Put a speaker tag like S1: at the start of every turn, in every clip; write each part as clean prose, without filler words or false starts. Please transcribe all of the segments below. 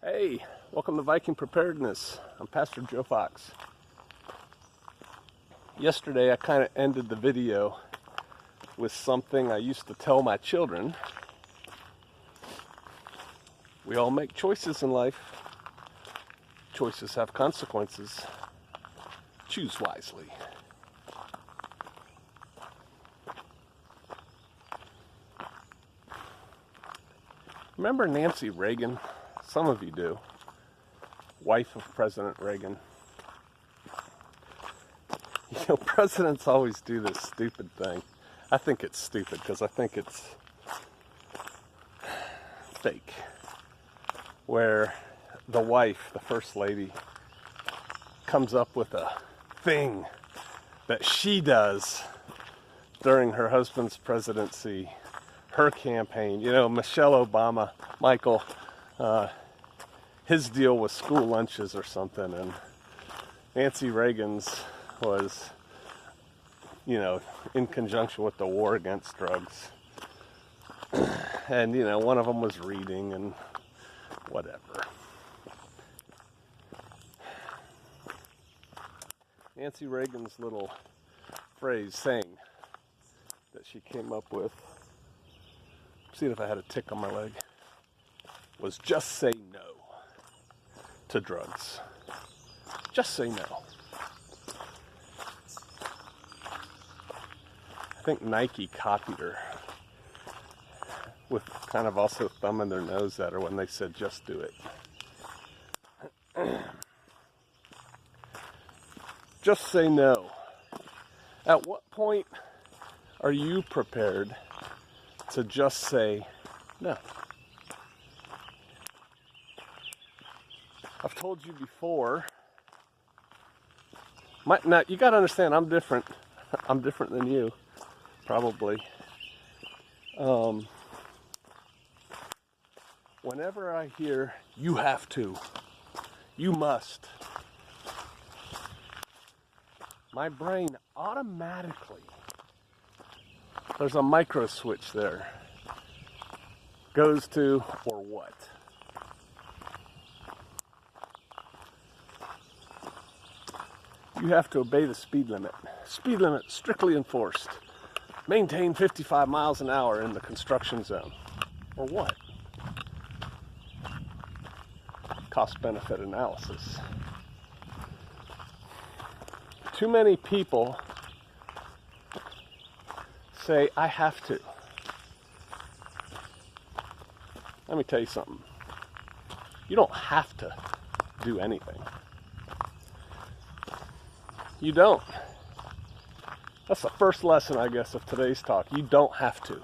S1: Hey, welcome to Viking Preparedness. I'm Pastor Joe Fox. Yesterday I kind of ended the video with something I used to tell my children. We all make choices in life. Choices have consequences. Choose wisely. Remember Nancy Reagan? Some of you do. Wife of President Reagan. You know, presidents always do this stupid thing. I think it's stupid because I think it's fake. Where the wife, the first lady, comes up with a thing that she does during her husband's presidency, her campaign. You know, Michelle Obama, Michael, his deal was school lunches or something, and Nancy Reagan's was, you know, in conjunction with the war against drugs. And, you know, one of them was reading and whatever. Nancy Reagan's little phrase, saying that she came up with, see if I had a tick on my leg, was just say no to drugs. Just say no. I think Nike copied her with kind of also thumbing their nose at her when they said just do it. Just say no. At what point are you prepared to just say no? I've told you before. Now, you got to understand, I'm different. I'm different than you, probably. Whenever I hear, you have to, you must, my brain automatically, there's a micro switch there, goes to, or what? You have to obey the speed limit. Speed limit strictly enforced. Maintain 55 miles an hour in the construction zone. Or what? Cost-benefit analysis. Too many people say, I have to. Let me tell you something. You don't have to do anything. You don't. That's the first lesson, I guess, of today's talk. You don't have to.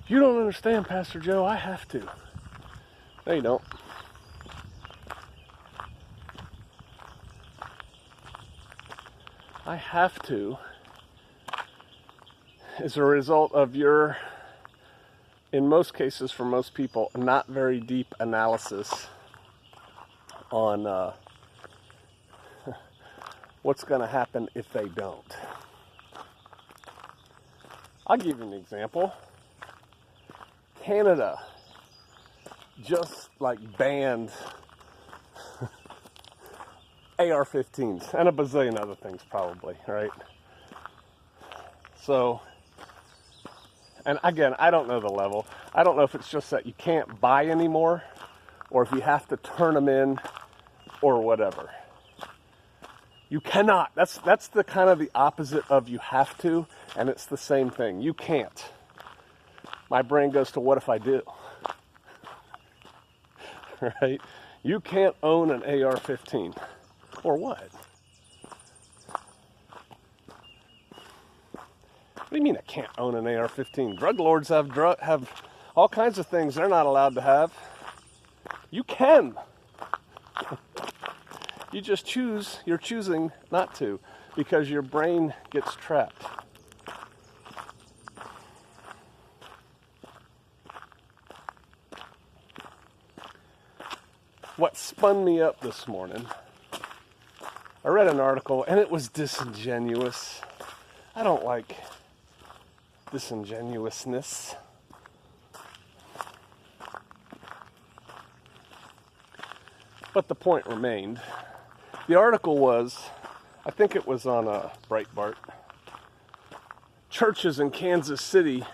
S1: You don't understand, Pastor Joe. I have to. No, you don't. I have to is a result of your, in most cases for most people, not very deep analysis on what's going to happen if they don't. I'll give you an example. Canada just banned AR-15s and a bazillion other things probably, right? So, and again, I don't know the level. I don't know if it's just that you can't buy anymore or if you have to turn them in or whatever. You cannot. That's the kind of the opposite of you have to, and it's the same thing. You can't. My brain goes to what if I do? Right? You can't own an AR-15. Or what? What do you mean I can't own an AR-15? Drug lords have all kinds of things they're not allowed to have. You can. You just you're choosing not to because your brain gets trapped. What spun me up this morning, I read an article and it was disingenuous. I don't like disingenuousness. But the point remained. The article was, I think it was on Breitbart. Churches in Kansas City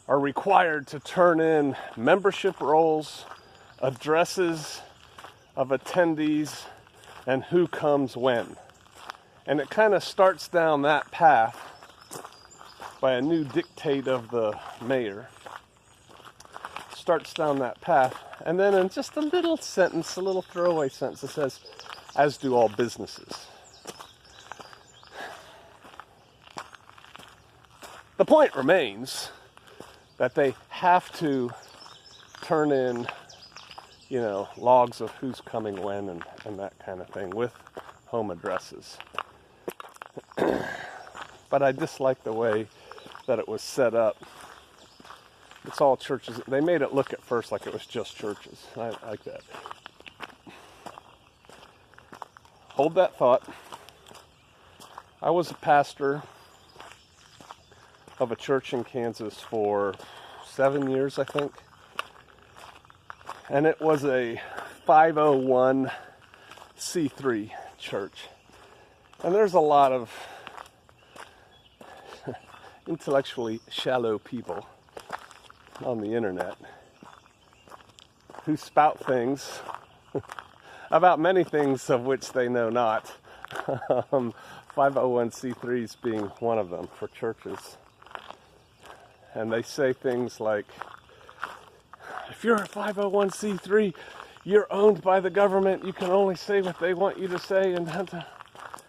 S1: are required to turn in membership rolls, addresses of attendees, and who comes when. And it kind of starts down that path by a new dictate of the mayor. Starts down that path, and then in just a little sentence, a little throwaway sentence, it says, as do all businesses. The point remains that they have to turn in, logs of who's coming when and that kind of thing with home addresses. But I dislike the way that it was set up. It's all churches. They made it look at first like it was just churches. I like that. Hold that thought. I was a pastor of a church in Kansas for 7 years, I think. And it was a 501c3 church. And there's a lot of intellectually shallow people on the internet who spout things about many things of which they know not. 501c3s being one of them for churches. And they say things like, if you're a 501c3, you're owned by the government, you can only say what they want you to say, and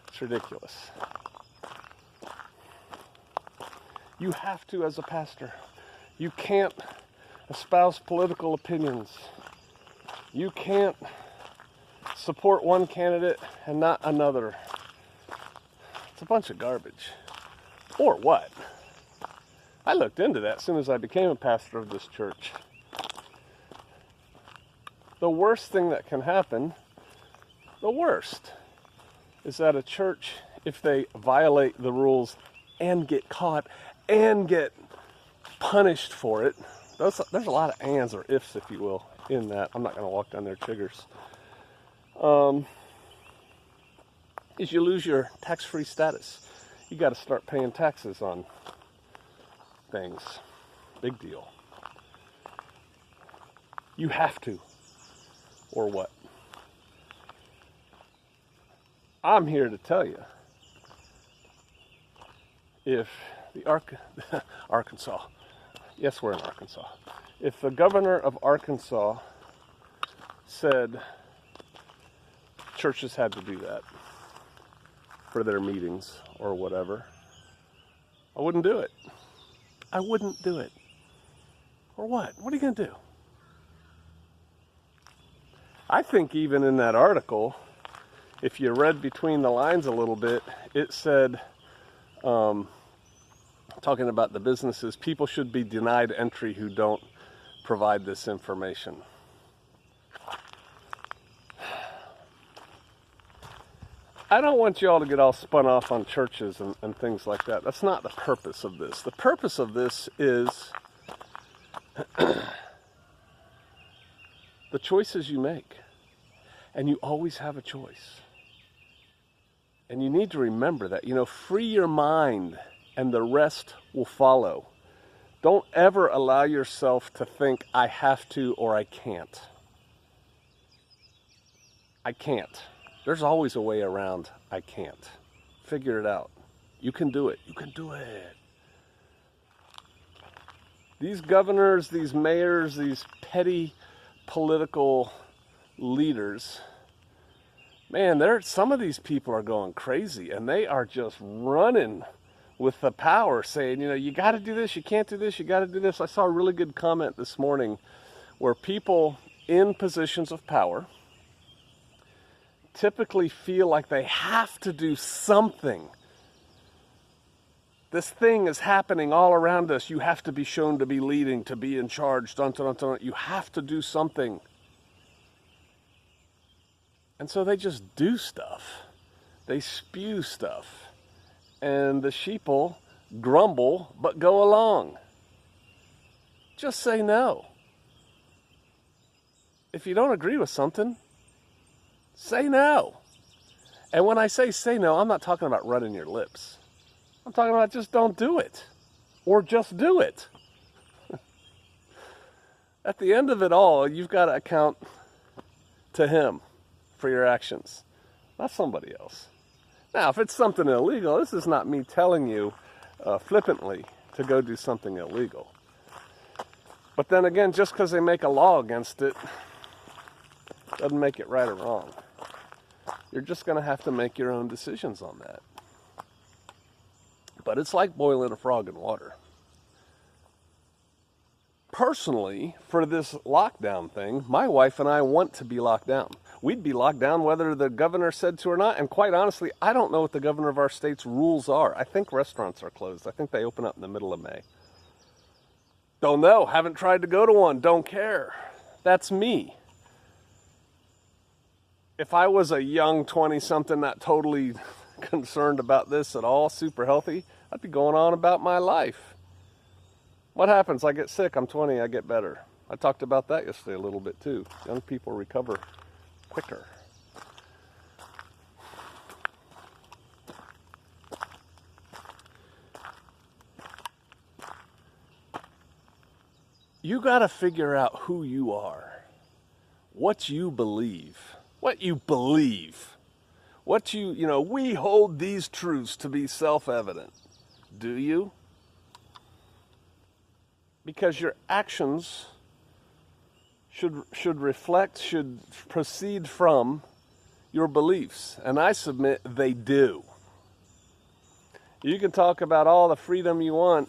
S1: it's ridiculous. You have to, as a pastor. You can't espouse political opinions. You can't support one candidate and not another. It's a bunch of garbage. Or what? I looked into that as soon as I became a pastor of this church. The worst thing that can happen, is that a church, if they violate the rules and get caught and get punished for it, there's a lot of ands or ifs, if you will, in that. I'm not going to walk down their triggers. Is you lose your tax-free status. You got to start paying taxes on things. Big deal. You have to. Or what? I'm here to tell you, if the Arkansas, yes, we're in Arkansas. If the governor of Arkansas said churches had to do that for their meetings or whatever, I wouldn't do it. I wouldn't do it. Or what? What are you going to do? I think even in that article, if you read between the lines a little bit, it said, talking about the businesses, people should be denied entry who don't provide this information. I don't want you all to get all spun off on churches and things like that. That's not the purpose of this. The purpose of this is the choices you make. And you always have a choice. And you need to remember that. Free your mind and the rest will follow. Don't ever allow yourself to think, I have to or I can't. I can't. There's always a way around I can't. Figure it out. You can do it. You can do it. These governors, these mayors, these petty political leaders, man, some of these people are going crazy, and they are just running with the power, saying, you got to do this, you can't do this, you got to do this. I saw a really good comment this morning where people in positions of power typically feel like they have to do something. This thing is happening all around us. You have to be shown to be leading, to be in charge. Dun, dun, dun, dun. You have to do something. And so they just do stuff. They spew stuff. And the sheeple grumble, but go along. Just say no. If you don't agree with something, Say no. And when I say no, I'm not talking about running your lips. I'm talking about just don't do it. Or just do it. At the end of it all, you've got to account to him for your actions, not somebody else. Now, if it's something illegal, this is not me telling you flippantly to go do something illegal. But then again, just because they make a law against it doesn't make it right or wrong. You're just going to have to make your own decisions on that. But it's like boiling a frog in water. Personally, for this lockdown thing, my wife and I want to be locked down. We'd be locked down whether the governor said to or not. And quite honestly, I don't know what the governor of our state's rules are. I think restaurants are closed. I think they open up in the middle of May. Don't know. Haven't tried to go to one. Don't care. That's me. If I was a young 20-something not totally concerned about this at all, super healthy, I'd be going on about my life. What happens? I get sick. I'm 20. I get better. I talked about that yesterday a little bit too. Young people recover quicker. You got to figure out who you are, what you believe, we hold these truths to be self-evident. Do you? Because your actions should proceed from your beliefs. And I submit they do. You can talk about all the freedom you want.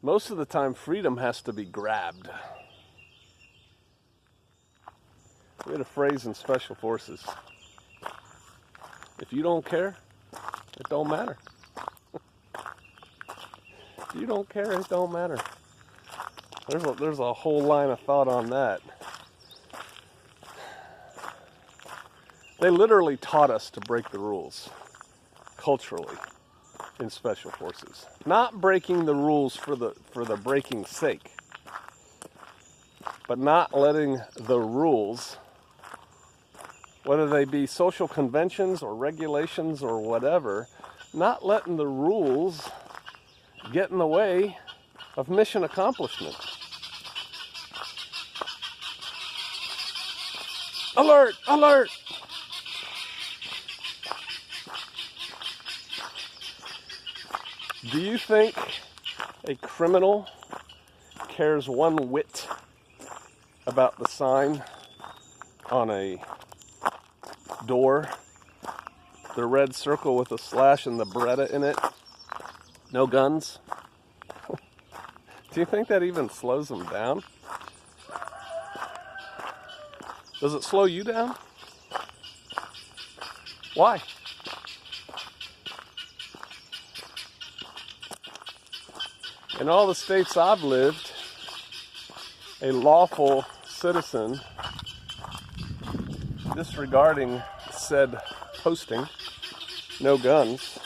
S1: Most of the time, freedom has to be grabbed. We had a phrase in Special Forces. If you don't care, it don't matter. If you don't care, it don't matter. There's a whole line of thought on that. They literally taught us to break the rules, culturally, in Special Forces. Not breaking the rules for the breaking's sake, but not letting the rules, whether they be social conventions or regulations or whatever, not letting the rules get in the way of mission accomplishment. Alert! Alert! Do you think a criminal cares one whit about the sign on a door, the red circle with a slash and the Beretta in it? No guns? Do you think that even slows them down? Does it slow you down? Why? In all the states I've lived, a lawful citizen disregarding said posting, no guns,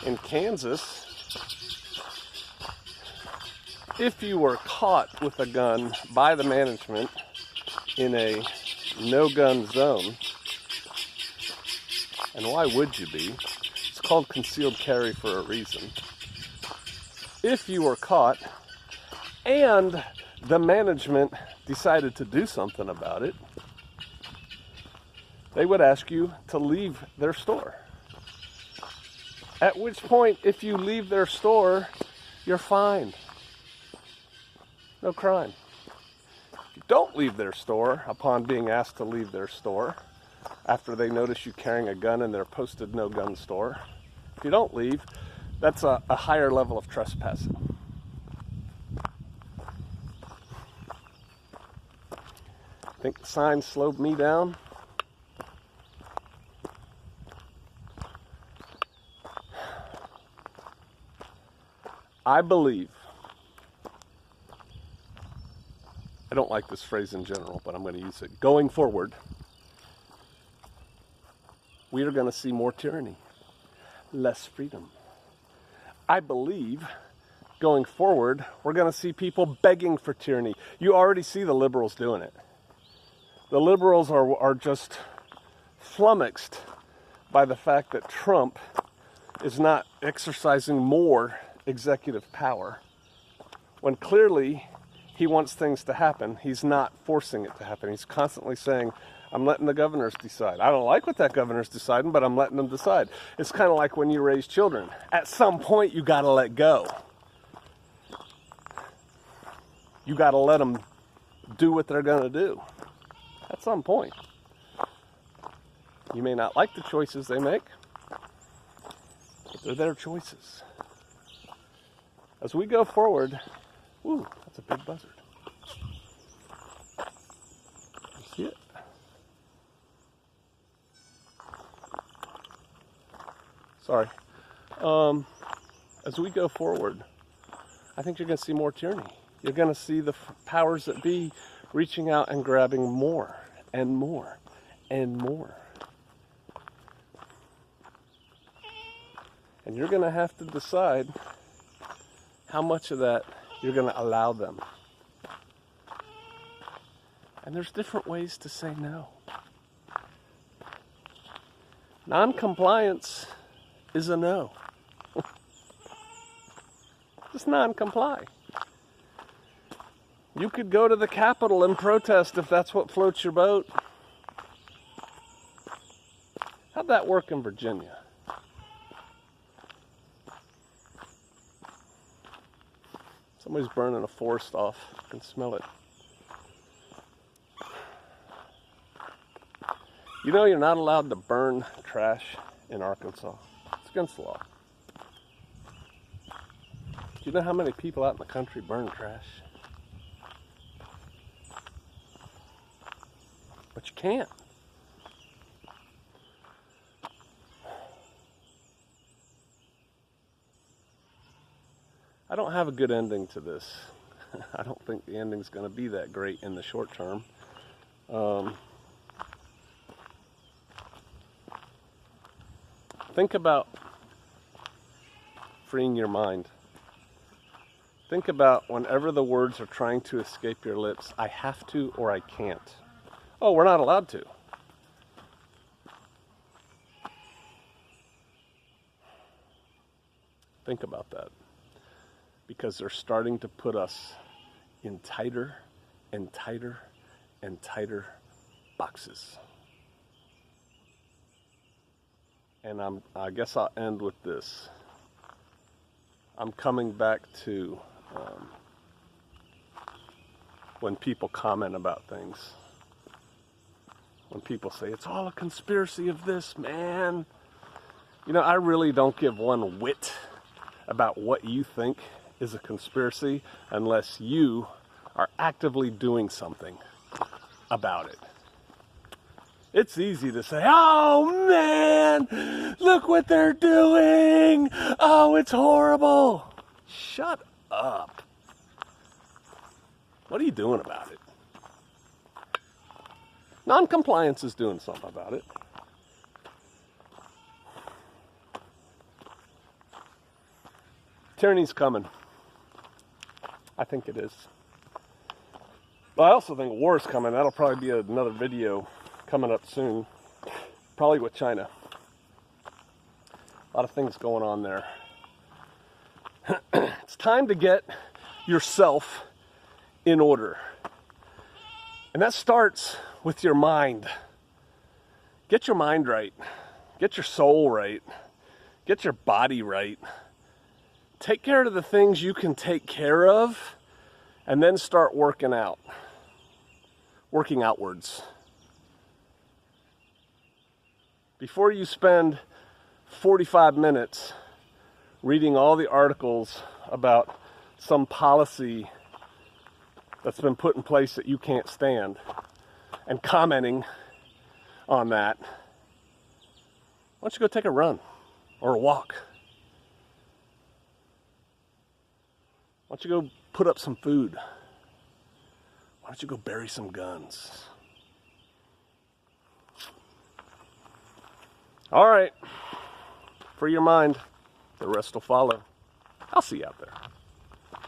S1: in Kansas, if you were caught with a gun by the management in a no-gun zone, and why would you be? It's called concealed carry for a reason. If you were caught and the management decided to do something about it, they would ask you to leave their store. At which point, if you leave their store, you're fined. No crime. If you don't leave their store upon being asked to leave their store, after they notice you carrying a gun in their posted no-gun store, if you don't leave, that's a higher level of trespassing. Think the sign slowed me down? I believe, I don't like this phrase in general, but I'm going to use it. Going forward, we are going to see more tyranny, less freedom. I believe, going forward, we're going to see people begging for tyranny. You already see the liberals doing it. The liberals are just flummoxed by the fact that Trump is not exercising more executive power, when clearly he wants things to happen. He's not forcing it to happen. He's constantly saying, I'm letting the governors decide. I don't like what that governor's deciding, but I'm letting them decide. It's kind of like when you raise children. At some point, you got to let go. You got to let them do what they're going to do. At some point. You may not like the choices they make, but they're their choices. As we go forward, ooh, that's a big buzzard. You see it? Sorry. As we go forward, I think you're going to see more tyranny. You're going to see the powers that be reaching out and grabbing more and more and more. And you're going to have to decide how much of that you're going to allow them. And there's different ways to say no. Non-compliance is a no. Just non-comply. You could go to the Capitol and protest if that's what floats your boat. How'd that work in Virginia? Somebody's burning a forest off. I can smell it. You know you're not allowed to burn trash in Arkansas. It's against the law. Do you know how many people out in the country burn trash? But you can't. I don't have a good ending to this. I don't think the ending's going to be that great in the short term. Think about freeing your mind. Think about whenever the words are trying to escape your lips, I have to or I can't. Oh, we're not allowed to. Think about that. Because they're starting to put us in tighter and tighter and tighter boxes. And I guess I'll end with this. I'm coming back to when people comment about things. When people say, it's all a conspiracy of this, man. You know, I really don't give one whit about what you think is a conspiracy unless you are actively doing something about it. It's easy to say, oh man, look what they're doing. Oh, it's horrible. Shut up. What are you doing about it? Non-compliance is doing something about it. Tyranny's coming. I think it is. But I also think war's coming. That'll probably be another video coming up soon. Probably with China. A lot of things going on there. It's time to get yourself in order. And that starts with your mind. Get your mind right. Get your soul right. Get your body right. Take care of the things you can take care of, and then start working out. Working outwards. Before you spend 45 minutes reading all the articles about some policy that's been put in place that you can't stand and commenting on that, why don't you go take a run or a walk? Why don't you go put up some food? Why don't you go bury some guns? All right. Free your mind. The rest will follow. I'll see you out there.